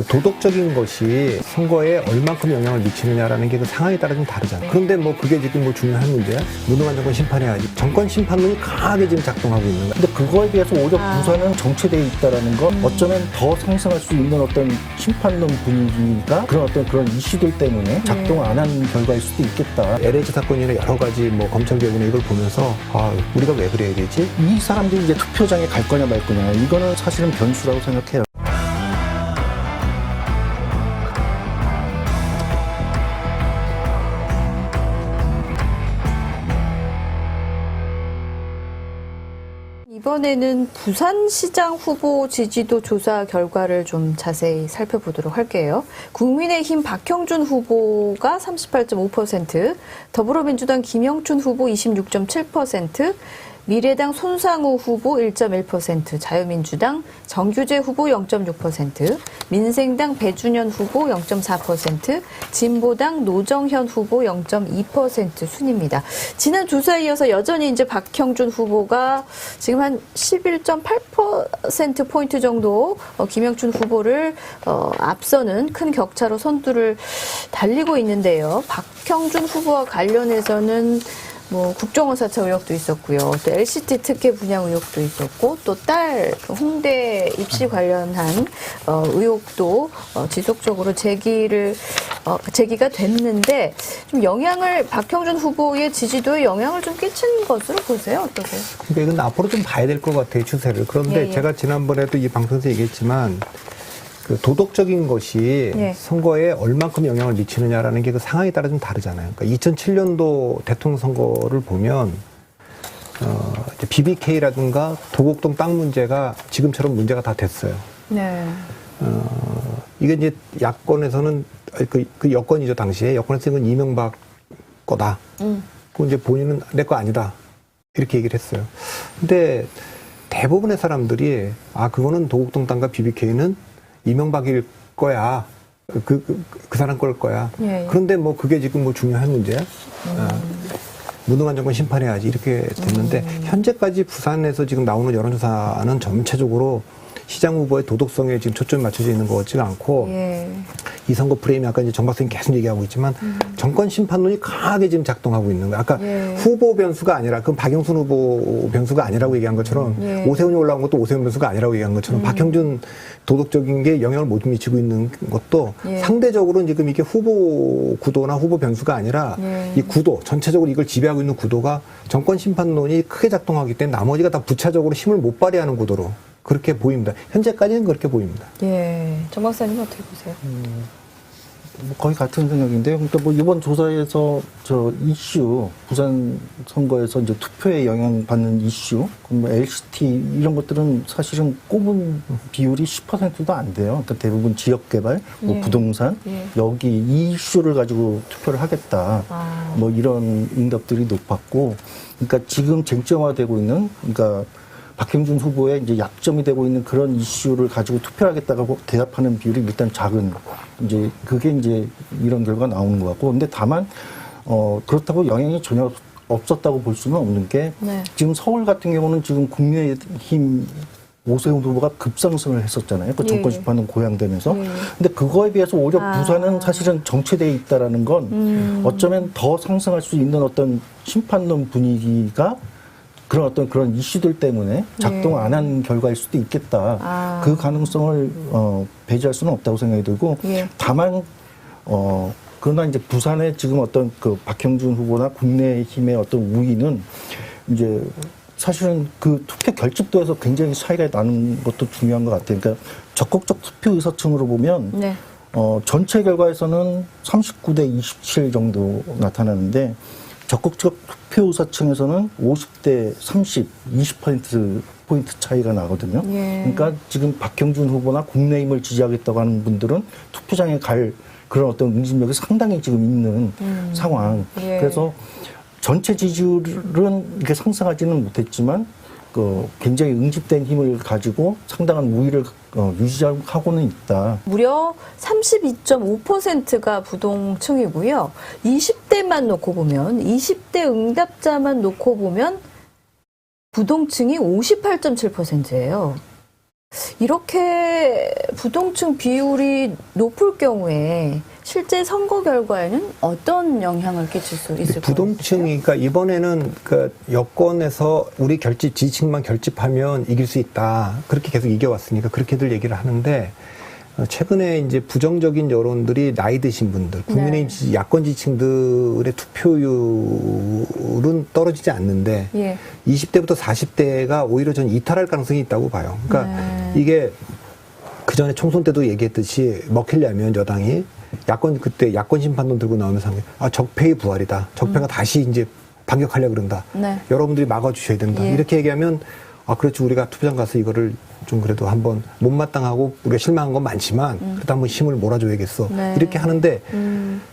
도덕적인 것이 선거에 얼만큼 영향을 미치느냐라는 게 그 상황에 따라 좀 다르잖아요. 그런데 뭐 그게 지금 뭐 중요한 문제야? 무능한 정권 심판해야지. 정권 심판론이 강하게 지금 작동하고 있는 거야. 근데 그거에 비해서 오히려 부산은 정체되어 있다라는 건 어쩌면 더 상승할 수 있는 어떤 심판론 분위기가 그런 이슈들 때문에 작동 안 한 결과일 수도 있겠다. LH 사건이나 여러 가지 뭐 검찰 개혁이나 이걸 보면서 우리가 왜 그래야 되지? 이 사람들이 이제 투표장에 갈 거냐 말 거냐 이거는 사실은 변수라고 생각해요. 이번에는 부산시장 후보 지지도 조사 결과를 좀 자세히 살펴보도록 할게요. 국민의힘 박형준 후보가 38.5%, 더불어민주당 김영춘 후보 26.7%, 미래당 손상우 후보 1.1%, 자유민주당 정규재 후보 0.6%, 민생당 배준현 후보 0.4%, 진보당 노정현 후보 0.2% 순입니다. 지난 조사에 이어서 여전히 이제 박형준 후보가 지금 한 11.8%포인트 정도 김영춘 후보를 앞서는 큰 격차로 선두를 달리고 있는데요. 박형준 후보와 관련해서는 뭐 국정원 사찰 의혹도 있었고요. 또 LCT 특혜 분양 의혹도 있었고 또 딸 홍대 입시 관련한 의혹도 지속적으로 제기가 됐는데 좀 박형준 후보의 지지도에 영향을 좀 끼친 것으로 보세요. 어떠세요? 그러니까 이건 앞으로 좀 봐야 될 것 같아요, 추세를. 그런데 제가 지난번에도 이 방송에서 얘기했지만 그 도덕적인 것이 선거에 얼만큼 영향을 미치느냐라는 게 그 상황에 따라 좀 다르잖아요. 그러니까 2007년도 대통령 선거를 보면 BBK라든가 도곡동 땅 문제가 지금처럼 문제가 다 됐어요. 네. 이게 이제 야권에서는 그 여권이죠, 당시에. 여권에서 이건 이명박 거다. 그 이제 본인은 내 거 아니다. 이렇게 얘기를 했어요. 근데 대부분의 사람들이 그거는 도곡동 땅과 BBK는 이명박일 거야. 그 사람 걸 거야. 그런데 뭐 그게 지금 뭐 중요한 문제야? 무능한 정권 심판해야지. 이렇게 됐는데, 현재까지 부산에서 지금 나오는 여론조사는 전체적으로 시장 후보의 도덕성에 지금 초점이 맞춰져 있는 것 같지가 않고, 이 선거 프레임이 아까 이제 정 박사님 계속 얘기하고 있지만, 정권 심판론이 강하게 지금 작동하고 있는 거야. 아까 후보 변수가 아니라, 그건 박영순 후보 변수가 아니라고 얘기한 것처럼, 오세훈이 올라온 것도 오세훈 변수가 아니라고 얘기한 것처럼, 박형준 도덕적인 게 영향을 못 미치고 있는 것도 상대적으로 지금 이게 후보 구도나 후보 변수가 아니라, 이 구도, 전체적으로 이걸 지배하고 있는 구도가 정권 심판론이 크게 작동하기 때문에 나머지가 다 부차적으로 힘을 못 발휘하는 구도로 그렇게 보입니다. 현재까지는 그렇게 보입니다. 정 박사님 어떻게 보세요? 뭐 거의 같은 생각인데요. 그러니까 뭐 이번 조사에서 이슈 부산 선거에서 이제 투표에 영향받는 이슈, 뭐 LCT 이런 것들은 사실은 꼽은 비율이 10%도 안 돼요. 그러니까 대부분 지역 개발, 뭐 부동산 여기 이 이슈를 가지고 투표를 하겠다. 뭐 이런 응답들이 높았고, 그러니까 지금 쟁점화되고 있는 그러니까 박형준 후보의 이제 약점이 되고 있는 그런 이슈를 가지고 투표하겠다고 대답하는 비율이 일단 작은, 이제 그게 이제 이런 결과가 나오는 것 같고, 근데 다만 그렇다고 영향이 전혀 없었다고 볼 수는 없는 게, 지금 서울 같은 경우는 지금 국민의힘 오세훈 후보가 급상승을 했었잖아요. 그 정권 심판은 고양되면서. 근데 그거에 비해서 오히려 부산은 사실은 정체되어 있다라는 건 어쩌면 더 상승할 수 있는 어떤 심판론 분위기가 그런 이슈들 때문에 작동 안 한 결과일 수도 있겠다. 그 가능성을 배제할 수는 없다고 생각이 들고, 다만 그러나 이제 부산의 지금 어떤 그 박형준 후보나 국내힘의 어떤 우위는 이제 사실은 그 투표 결집도에서 굉장히 차이가 나는 것도 중요한 것 같아요. 그러니까 적극적 투표 의사층으로 보면 전체 결과에서는 39대 27 정도 나타나는데, 적극적 투표 의사층에서는 50대 30, 20%포인트 차이가 나거든요. 그러니까 지금 박형준 후보나 국내힘을 지지하겠다고 하는 분들은 투표장에 갈 그런 어떤 응집력이 상당히 지금 있는 상황. 그래서 전체 지지율은 이렇게 상승하지는 못했지만, 굉장히 응집된 힘을 가지고 상당한 우위를 유지하고는 있다. 무려 32.5%가 부동층이고요. 20대만 놓고 보면, 20대 응답자만 놓고 보면 부동층이 58.7%예요. 이렇게 부동층 비율이 높을 경우에 실제 선거 결과에는 어떤 영향을 끼칠 수 있을까요? 부동층이, 그러니까 이번에는 그 여권에서 우리 지지층만 결집하면 이길 수 있다. 그렇게 계속 이겨왔으니까 그렇게들 얘기를 하는데, 최근에 이제 부정적인 여론들이 나이 드신 분들, 국민의힘 야권 지지층들의 투표율은 떨어지지 않는데, 예. 20대부터 40대가 오히려 전 이탈할 가능성이 있다고 봐요. 그러니까 이게 그 전에 총선 때도 얘기했듯이 먹히려면 여당이 그때 야권 심판론 들고 나오면서 적폐의 부활이다. 적폐가 다시 이제 반격하려고 그런다. 네. 여러분들이 막아주셔야 된다. 예. 이렇게 얘기하면 그렇지, 우리가 투표장 가서 이거를 좀 그래도 한번 못마땅하고 우리가 실망한 건 많지만 그래도 한번 힘을 몰아줘야겠어. 네. 이렇게 하는데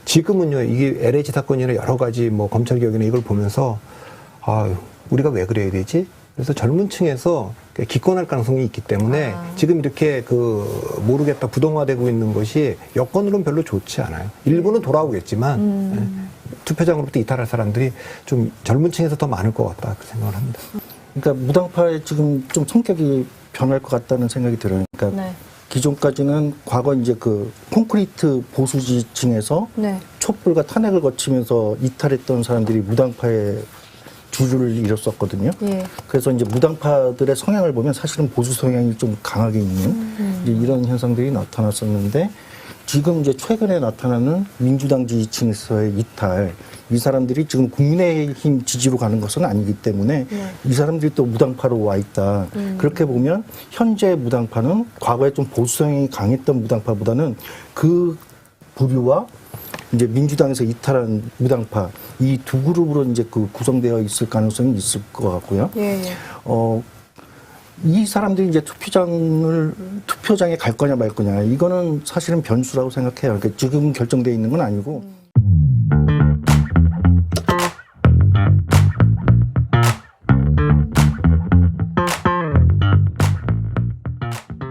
지금은요, 이게 LH 사건이나 여러 가지 뭐 검찰개혁이나 이걸 보면서 우리가 왜 그래야 되지? 그래서 젊은 층에서 기권할 가능성이 있기 때문에 지금 이렇게 모르겠다 부동화되고 있는 것이 여건으로는 별로 좋지 않아요. 일부는 돌아오겠지만 투표장으로부터 이탈할 사람들이 좀 젊은 층에서 더 많을 것 같다, 그 생각을 합니다. 그러니까 무당파의 지금 좀 성격이 변할 것 같다는 생각이 들어요. 그러니까 네. 기존까지는 과거 이제 그 콘크리트 보수지층에서 네. 촛불과 탄핵을 거치면서 이탈했던 사람들이 무당파에 주류를 이뤘었거든요. 예. 그래서 이제 무당파들의 성향을 보면 사실은 보수 성향이 좀 강하게 있는 이제 이런 현상들이 나타났었는데, 지금 이제 최근에 나타나는 민주당 지지층에서의 이탈, 이 사람들이 지금 국민의힘 지지로 가는 것은 아니기 때문에 이 사람들이 또 무당파로 와 있다. 그렇게 보면 현재 무당파는 과거에 좀 보수 성향이 강했던 무당파보다는 그 부류와 이제 민주당에서 이탈한 무당파, 이 두 그룹으로 이제 구성되어 있을 가능성이 있을 것 같고요. 예. 이 사람들이 이제 투표장에 갈 거냐 말 거냐, 이거는 사실은 변수라고 생각해요. 그러니까 지금 결정되어 있는 건 아니고.